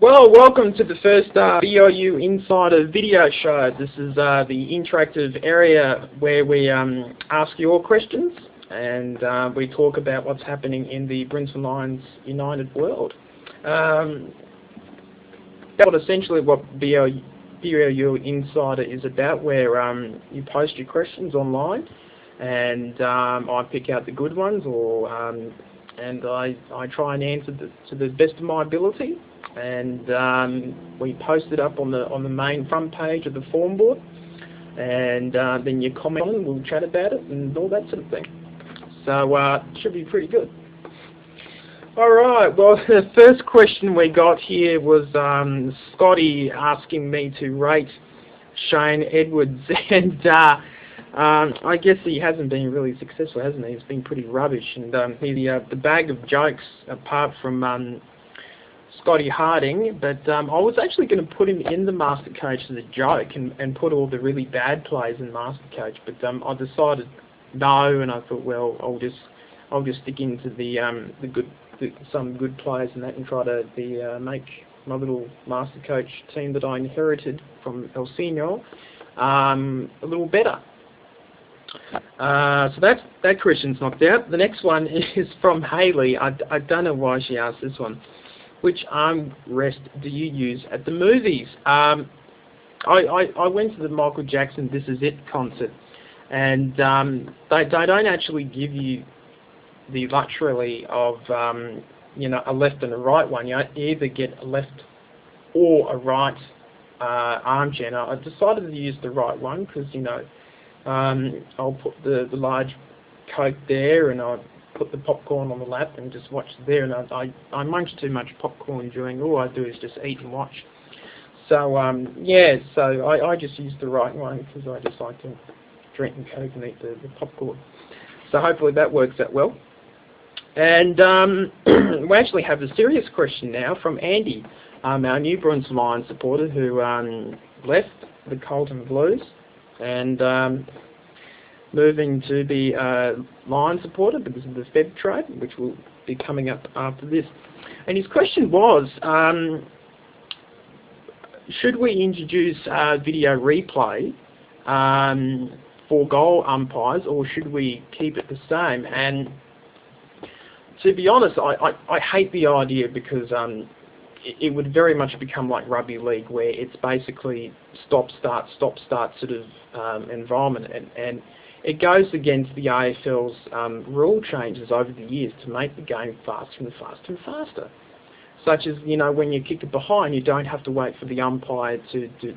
Well, welcome to the first BLU Insider video show. This is the interactive area where we ask your questions and we talk about what's happening in the Brisbane Lions United world. That's essentially what BLU Insider is about, where you post your questions online and I pick out the good ones, and I try and answer to the best of my ability. And we post it up on the main front page of the forum board, and then you comment on it, we'll chat about it and all that sort of thing. So it should be pretty good. Alright, well, the first question we got here was Scotty asking me to rate Shane Edwards, and I guess he hasn't been really successful, hasn't he? He's been pretty rubbish, and the bag of jokes apart from Scotty Harding, but I was actually going to put him in the Master Coach as a joke and put all the really bad players in Master Coach, but I decided no, and I thought, well, I'll just stick into some good players and that, and try to make my little Master Coach team that I inherited from El Senor a little better. So that question's knocked out. The next one is from Hayley. I don't know why she asked this one. Which armrest do you use at the movies? I went to the Michael Jackson This Is It concert, and they don't actually give you the luxury of a left and a right one. You either get a left or a right armchair. Now, I decided to use the right one because I'll put the large Coke there, and I'll put the popcorn on the lap and just watch there, and I munch too much popcorn during, all I do is just eat and watch. So so I just use the right one because I just like to drink and Coke and eat the popcorn. So hopefully that works out well. And we actually have a serious question now from Andy, our new Brisbane Lions supporter who left the Carlton Blues and moving to be a Lion supporter because of the Fev Trade, which will be coming up after this. And his question was, should we introduce video replay for goal umpires, or should we keep it the same? And to be honest, I hate the idea because it would very much become like rugby league, where it's basically stop-start sort of environment, and it goes against the AFL's rule changes over the years to make the game faster and faster and faster. Such as, when you kick it behind, you don't have to wait for the umpire to do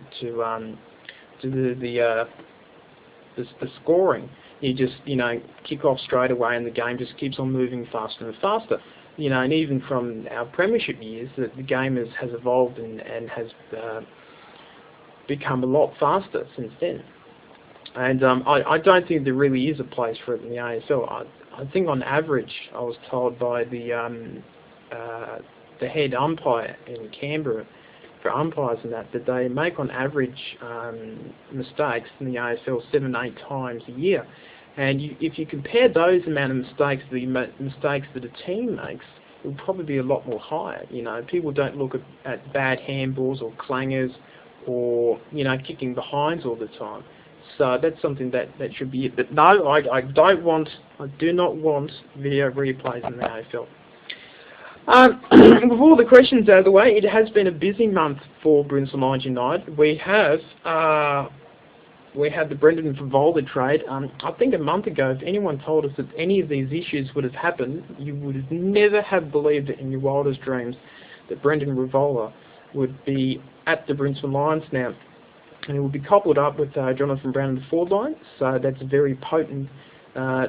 the scoring. You just, kick off straight away, and the game just keeps on moving faster and faster. And even from our premiership years, that the game has evolved and has become a lot faster since then. And I don't think there really is a place for it in the AFL. I think on average, I was told by the head umpire in Canberra for umpires and that they make on average mistakes in the AFL 7-8 times a year. And if you compare those amount of mistakes to the mistakes that a team makes, it will probably be a lot more higher. People don't look at bad handballs or clangers or kicking behinds all the time. So that's something that should be it. But no, I do not want video replays in the AFL. With all the questions out of the way, it has been a busy month for Brisbane Lions United. We have the Brendan Fev trade. I think a month ago, if anyone told us that any of these issues would have happened, you would never have believed it in your wildest dreams that Brendan Fev would be at the Brisbane Lions now. And it will be coupled up with Jonathan Brown in the forward line, so that's a very potent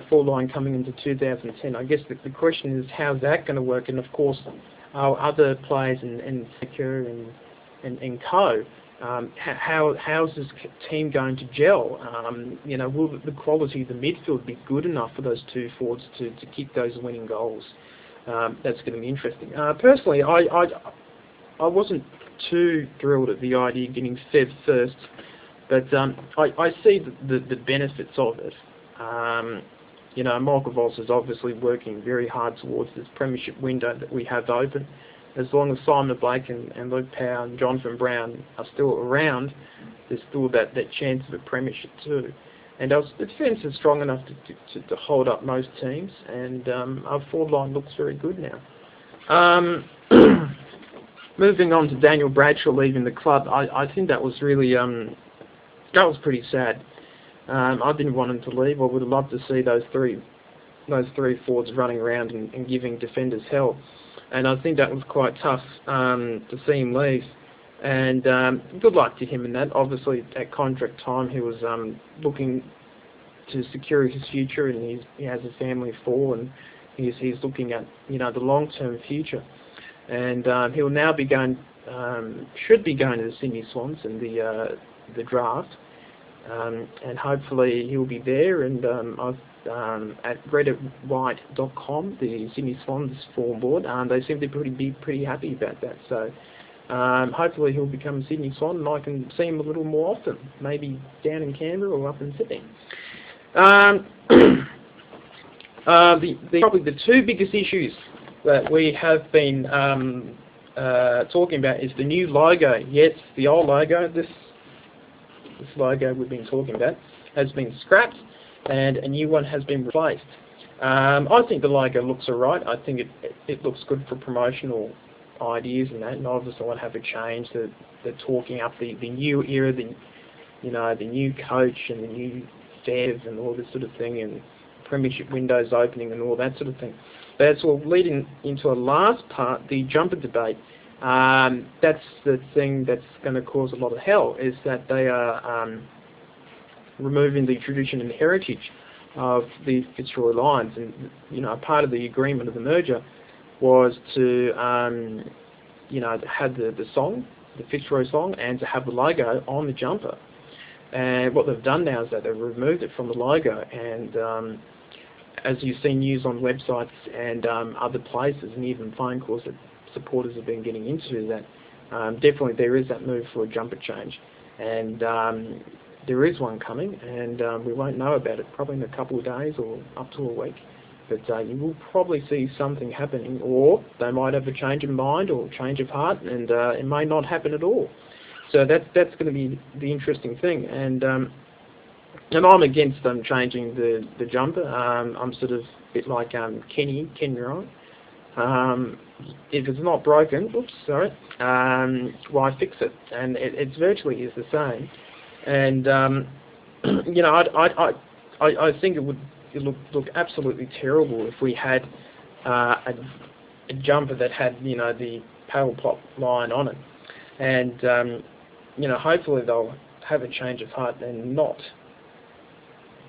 forward line coming into 2010. I guess the question is, how's that going to work? And of course, our other players in Secure and Co. How's this team going to gel? Will the quality of the midfield be good enough for those two forwards to kick those winning goals? That's going to be interesting. Personally, I wasn't too thrilled at the idea of getting Fev first, but I see the benefits of it. Michael Voss is obviously working very hard towards this premiership window that we have open. as long as Simon Blake and Luke Power and Jonathan Brown are still around, there's still that chance of a premiership too. And the defence is strong enough to hold up most teams, and our forward line looks very good now. Moving on to Daniel Bradshaw leaving the club, I think that was really that was pretty sad. I didn't want him to leave. I would have loved to see those three forwards running around and giving defenders hell. And I think that was quite tough to see him leave. And good luck to him in that. Obviously, at contract time, he was looking to secure his future, and he has a family of 4, and he's looking at the long-term future. And he'll now be going, should be going to the Sydney Swans in the draft, and hopefully he'll be there. And at redditwhite.com, the Sydney Swans form board, they seem to be pretty happy about that. So hopefully he'll become a Sydney Swan, and I can see him a little more often, maybe down in Canberra or up in Sydney. Probably the 2 biggest issues that we have been talking about is the new logo. Yes, the old logo, this logo we've been talking about, has been scrapped and a new one has been replaced. I think the logo looks alright. I think it looks good for promotional ideas and that, and obviously I want to have a change. They're talking up the new era, the new coach and the new Fev and all this sort of thing, and premiership windows opening and all that sort of thing. But it's all leading into a last part, the jumper debate. That's the thing that's going to cause a lot of hell, is that they are removing the tradition and heritage of the Fitzroy Lions. And part of the agreement of the merger was to have the song, the Fitzroy song, and to have the logo on the jumper. And what they've done now is that they've removed it from the logo, and as you've seen news on websites and other places, and even phone calls that supporters have been getting into, that definitely there is that move for a jumper change, and there is one coming, and we won't know about it probably in a couple of days or up to a week. But you will probably see something happening, or they might have a change of mind or change of heart, and it may not happen at all. So that's going to be the interesting thing, and I'm against them changing the jumper. I'm sort of a bit like Kenny Ryan. If it's not broken, why fix it? And it's virtually is the same. And I think it would look absolutely terrible if we had a jumper that had the paddle pop line on it, and hopefully they'll have a change of heart and not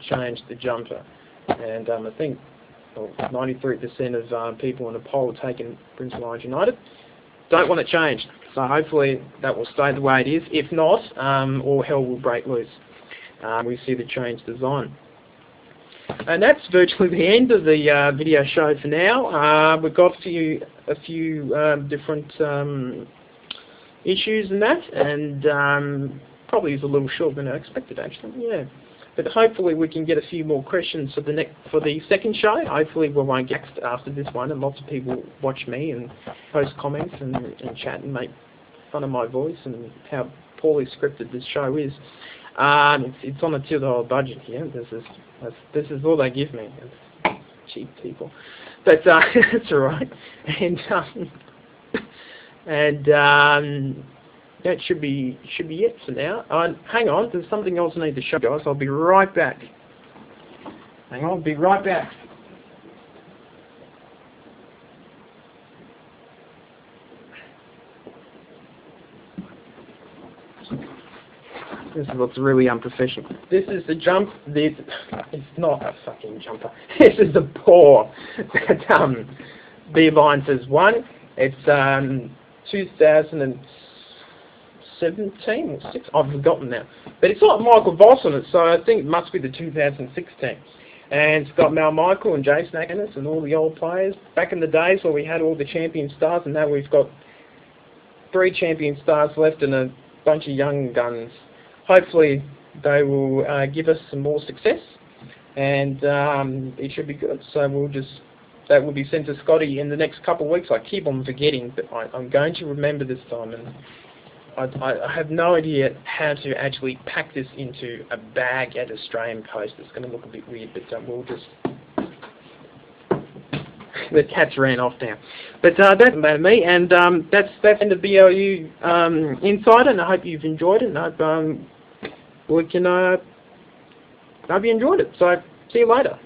change the jumper. And I think 93% of people in a poll taking Prince Lions United don't want it changed. So hopefully that will stay the way it is. If not, all hell will break loose. We see the changed design. And that's virtually the end of the video show for now. We've got a few different issues in that, and probably is a little shorter than I expected, actually. Yeah. But hopefully we can get a few more questions for the second show. Hopefully we won't get after this one, and lots of people watch me and post comments and chat and make fun of my voice and how poorly scripted this show is. It's on a $2 budget here. This is all they give me. It's cheap people, but it's all right. And that should be it for now. Hang on, there's something else I need to show you guys. I'll be right back. Hang on, I'll be right back. This looks really unprofessional. This is the jump. It's not a fucking jumper. This is the paw that BLU Insider won. It's 2017 or 6. I've forgotten now. But it's got Michael Voss on it, so I think it must be the 2016. And it's got Mal Michael and Jason Atkins and all the old players. Back in the days where we had all the champion stars, and now we've got 3 champion stars left and a bunch of young guns. Hopefully they will give us some more success, and it should be good. So we'll just that will be sent to Scotty in the next couple of weeks. I keep on forgetting, but I'm going to remember this time, and I have no idea how to actually pack this into a bag at Australian Post. It's going to look a bit weird, but we'll just... The cats ran off now. But that's about me, and that's the end of BLU Insider, and I hope you've enjoyed it, and I hope, hope you enjoyed it. So, see you later.